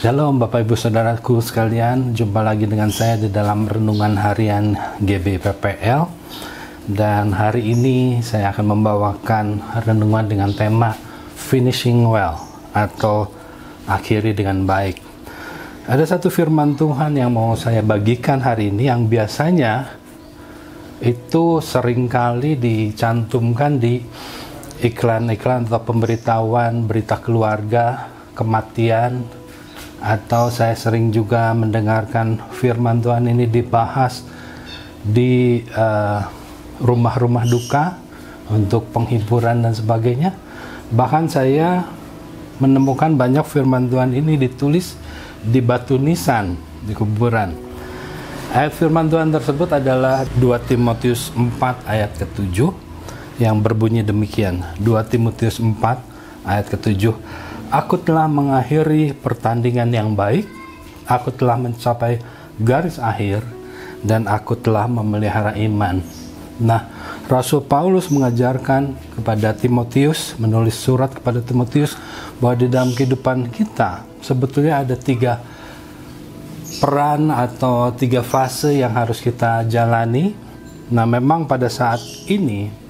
Shalom Bapak Ibu Saudaraku sekalian, jumpa lagi dengan saya di dalam Renungan Harian GBPPL. Dan hari ini saya akan membawakan renungan dengan tema Finishing Well atau akhiri dengan baik. Ada satu firman Tuhan yang mau saya bagikan hari ini yang biasanya itu seringkali dicantumkan di iklan-iklan atau pemberitahuan berita keluarga, kematian, atau saya sering juga mendengarkan firman Tuhan ini dibahas di rumah-rumah duka untuk penghiburan dan sebagainya. Bahkan saya menemukan banyak firman Tuhan ini ditulis di batu nisan di kuburan. Ayat firman Tuhan tersebut adalah 2 Timotius 4 ayat ke-7 yang berbunyi demikian. 2 Timotius 4 ayat ke-7. Aku telah mengakhiri pertandingan yang baik, aku telah mencapai garis akhir, dan aku telah memelihara iman. Nah, Rasul Paulus mengajarkan kepada Timotius, menulis surat kepada Timotius, bahwa di dalam kehidupan kita sebetulnya ada 3 peran atau 3 fase yang harus kita jalani. Nah, memang pada saat ini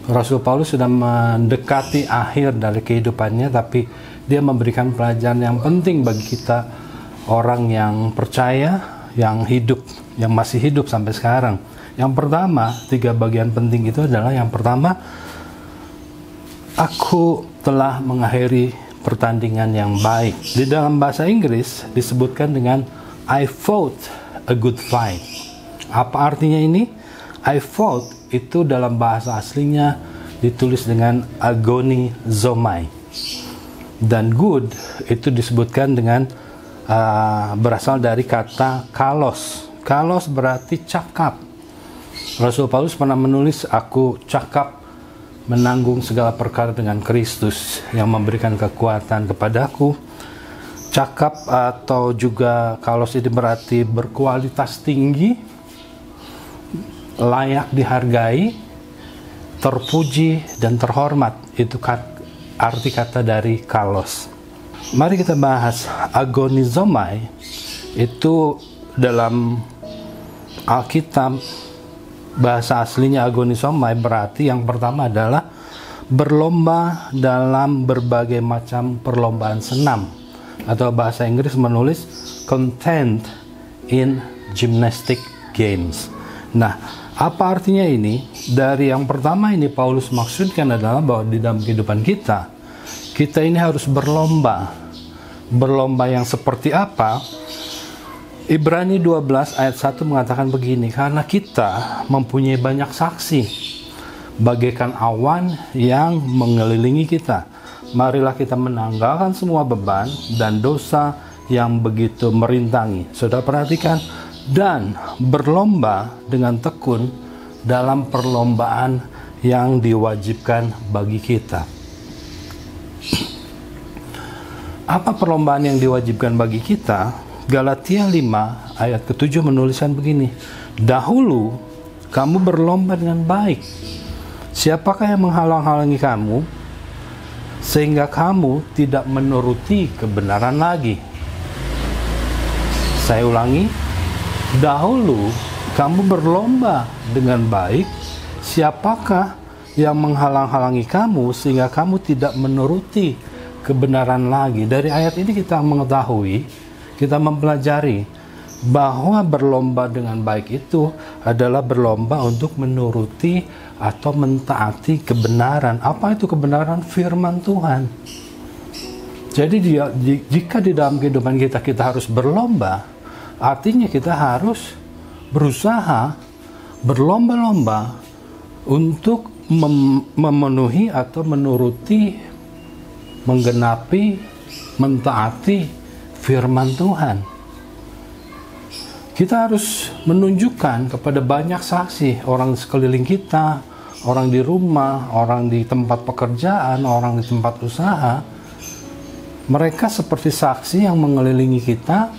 Rasul Paulus sudah mendekati akhir dari kehidupannya, tapi dia memberikan pelajaran yang penting bagi kita orang yang percaya, yang hidup, yang masih hidup sampai sekarang. Yang pertama, 3 bagian penting itu adalah yang pertama, aku telah mengakhiri pertandingan yang baik. Di dalam bahasa Inggris disebutkan dengan I fought a good fight. Apa artinya ini? I fought itu dalam bahasa aslinya ditulis dengan agonizomai, dan good itu disebutkan dengan berasal dari kata kalos. Kalos berarti cakap. Rasul Paulus pernah menulis, aku cakap menanggung segala perkara dengan Kristus yang memberikan kekuatan kepadaku. Cakap atau juga kalos ini berarti berkualitas tinggi, layak dihargai, terpuji, dan terhormat. Itu arti kata dari kalos. Mari kita bahas agonizomai. Itu dalam Alkitab bahasa aslinya agonizomai berarti yang pertama adalah berlomba dalam berbagai macam perlombaan senam, atau bahasa Inggris menulis contend in gymnastic games. Nah, apa artinya ini? Dari yang pertama ini Paulus maksudkan adalah bahwa di dalam kehidupan kita ini harus berlomba. Berlomba yang seperti apa? Ibrani 12 ayat 1 mengatakan begini, karena kita mempunyai banyak saksi, bagaikan awan yang mengelilingi kita. Marilah kita menanggalkan semua beban dan dosa yang begitu merintangi. Saudara perhatikan, dan berlomba dengan tekun dalam perlombaan yang diwajibkan bagi kita. Apa perlombaan yang diwajibkan bagi kita? Galatia 5 ayat ke-7 menuliskan begini, dahulu kamu berlomba dengan baik. Siapakah yang menghalang-halangi kamu sehingga kamu tidak menuruti kebenaran lagi? Saya ulangi, dahulu kamu berlomba dengan baik, siapakah yang menghalang-halangi kamu sehingga kamu tidak menuruti kebenaran lagi? Dari ayat ini kita mengetahui, kita mempelajari bahwa berlomba dengan baik itu adalah berlomba untuk menuruti atau mentaati kebenaran. Apa itu kebenaran? Firman Tuhan. Jadi jika di dalam kehidupan kita harus berlomba, artinya kita harus berusaha berlomba-lomba untuk memenuhi atau menuruti, menggenapi, mentaati firman Tuhan. Kita harus menunjukkan kepada banyak saksi, orang sekeliling kita, orang di rumah, orang di tempat pekerjaan, orang di tempat usaha. Mereka seperti saksi yang mengelilingi kita,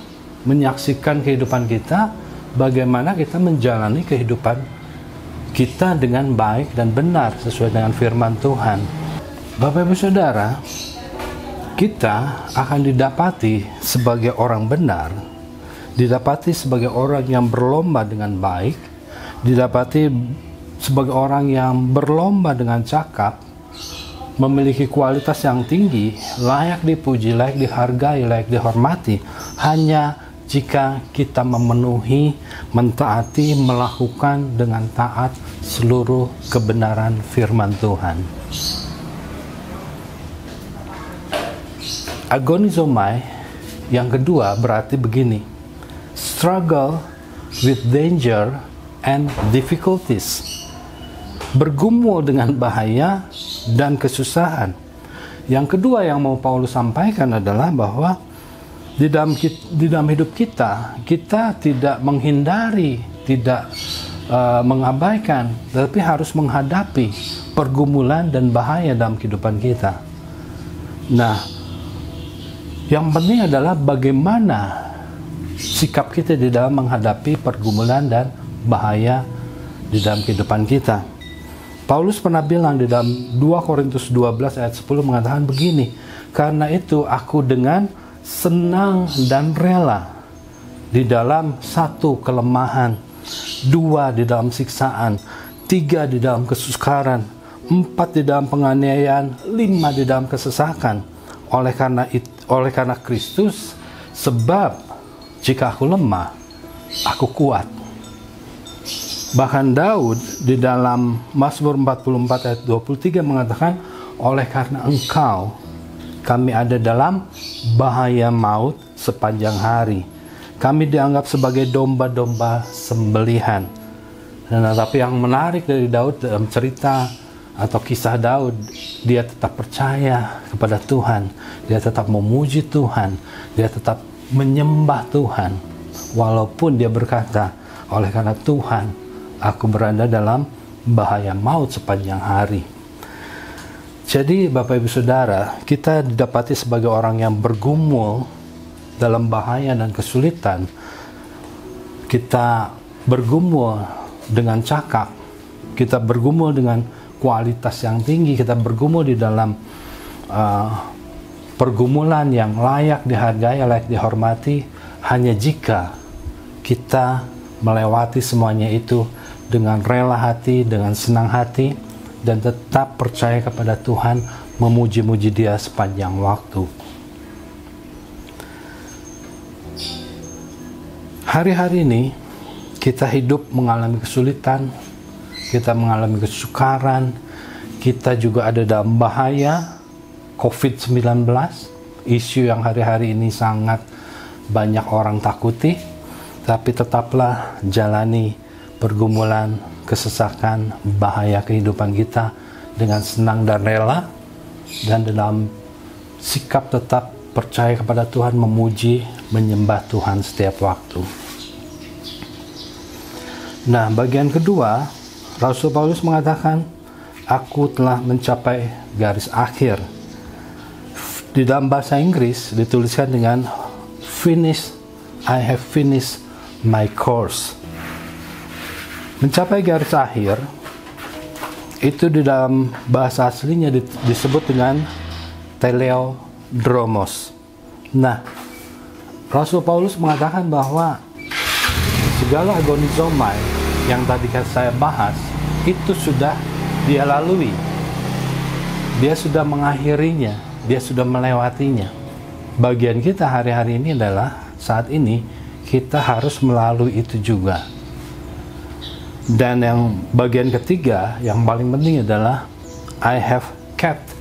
menyaksikan kehidupan kita, bagaimana kita menjalani kehidupan kita dengan baik dan benar sesuai dengan firman Tuhan. Bapak Ibu Saudara, kita akan didapati sebagai orang benar, didapati sebagai orang yang berlomba dengan baik, didapati sebagai orang yang berlomba dengan cakap, memiliki kualitas yang tinggi, layak dipuji, layak dihargai, layak dihormati, hanya jika kita memenuhi, mentaati, melakukan dengan taat seluruh kebenaran firman Tuhan. Agonizomai yang kedua berarti begini: struggle with danger and difficulties, bergumul dengan bahaya dan kesusahan. Yang kedua yang mau Paulus sampaikan adalah bahwa di dalam hidup kita tidak menghindari, tidak mengabaikan, tetapi harus menghadapi pergumulan dan bahaya dalam kehidupan kita. Nah, yang penting adalah bagaimana sikap kita di dalam menghadapi pergumulan dan bahaya di dalam kehidupan kita. Paulus pernah bilang di dalam 2 Korintus 12 ayat 10 mengatakan begini, karena itu aku dengan senang dan rela di dalam 1 kelemahan, 2 di dalam siksaan, 3 di dalam kesukaran, 4 di dalam penganiayaan, 5 di dalam kesesakan. Oleh karena Kristus, sebab jika aku lemah, aku kuat. Bahkan Daud di dalam Mazmur 44 ayat 23 mengatakan, oleh karena Engkau, kami ada dalam bahaya maut sepanjang hari. Kami dianggap sebagai domba-domba sembelihan. Nah, tapi yang menarik dari Daud dalam cerita atau kisah Daud, dia tetap percaya kepada Tuhan, dia tetap memuji Tuhan, dia tetap menyembah Tuhan, walaupun dia berkata, oleh karena Tuhan, aku berada dalam bahaya maut sepanjang hari. Jadi Bapak Ibu Saudara, kita didapati sebagai orang yang bergumul dalam bahaya dan kesulitan. Kita bergumul dengan cakap, kita bergumul dengan kualitas yang tinggi, kita bergumul di dalam pergumulan yang layak dihargai, layak dihormati, hanya jika kita melewati semuanya itu dengan rela hati, dengan senang hati, dan tetap percaya kepada Tuhan, memuji-muji Dia sepanjang waktu. Hari-hari ini kita hidup mengalami kesulitan, kita mengalami kesukaran, kita juga ada dalam bahaya COVID-19, isu yang hari-hari ini sangat banyak orang takuti, tapi tetaplah jalani pergumulan, kesesakan, bahaya kehidupan kita dengan senang dan rela, dan dalam sikap tetap percaya kepada Tuhan, memuji, menyembah Tuhan setiap waktu. Nah, bagian kedua, Rasul Paulus mengatakan, aku telah mencapai garis akhir. Di dalam bahasa Inggris dituliskan dengan I have finished my course. Mencapai garis akhir itu di dalam bahasa aslinya disebut dengan teleodromos. Nah, Rasul Paulus mengatakan bahwa segala agonizomai yang tadi saya bahas itu sudah dia lalui, dia sudah mengakhirinya, dia sudah melewatinya. Bagian kita hari-hari ini adalah saat ini kita harus melalui itu juga. Dan yang bagian ketiga yang paling penting adalah I have kept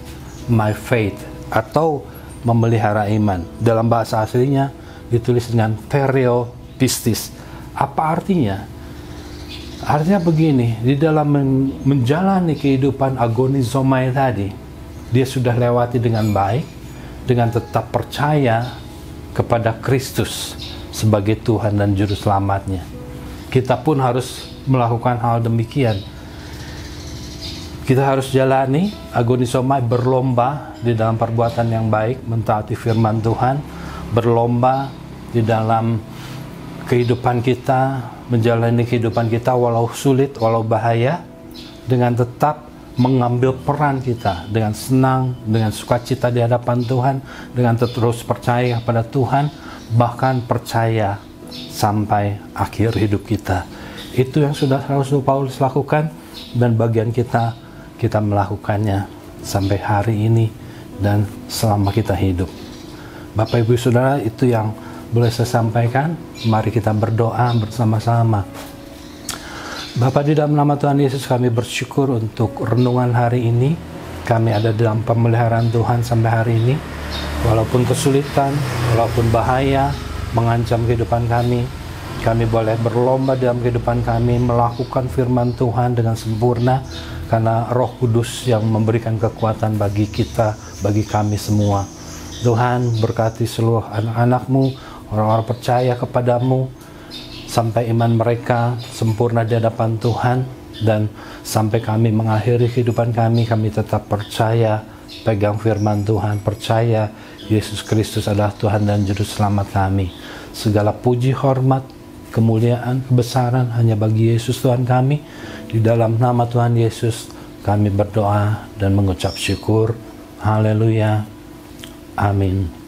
my faith, atau memelihara iman. Dalam bahasa aslinya ditulis dengan periopistis. Apa artinya? Artinya begini, di dalam menjalani kehidupan agonizomai tadi, dia sudah lewati dengan baik, dengan tetap percaya kepada Kristus sebagai Tuhan dan Juru Selamatnya. Kita pun harus melakukan hal demikian. Kita harus jalani agonizomai, berlomba di dalam perbuatan yang baik, mentaati firman Tuhan, berlomba di dalam kehidupan kita, menjalani kehidupan kita walau sulit, walau bahaya, dengan tetap mengambil peran kita dengan senang, dengan sukacita di hadapan Tuhan, dengan terus percaya kepada Tuhan, bahkan percaya sampai akhir hidup kita. Itu yang sudah Rasul Paulus lakukan, dan bagian kita melakukannya sampai hari ini dan selama kita hidup. Bapak Ibu Saudara, itu yang boleh saya sampaikan. Mari kita berdoa bersama-sama. Bapa, di dalam nama Tuhan Yesus kami bersyukur untuk renungan hari ini. Kami ada dalam pemeliharaan Tuhan sampai hari ini. Walaupun kesulitan, walaupun bahaya mengancam kehidupan kami boleh berlomba dalam kehidupan kami melakukan firman Tuhan dengan sempurna, karena Roh Kudus yang memberikan kekuatan bagi kita, bagi kami semua. Tuhan, berkati seluruh anak-anak-Mu, orang-orang percaya kepadamu, sampai iman mereka sempurna di hadapan Tuhan, dan sampai kami mengakhiri kehidupan kami tetap percaya, pegang firman Tuhan, percaya Yesus Kristus adalah Tuhan dan Juru Selamat kami. Segala puji, hormat, kemuliaan, kebesaran hanya bagi Yesus Tuhan kami. Di dalam nama Tuhan Yesus kami berdoa dan mengucap syukur. Haleluya. Amin.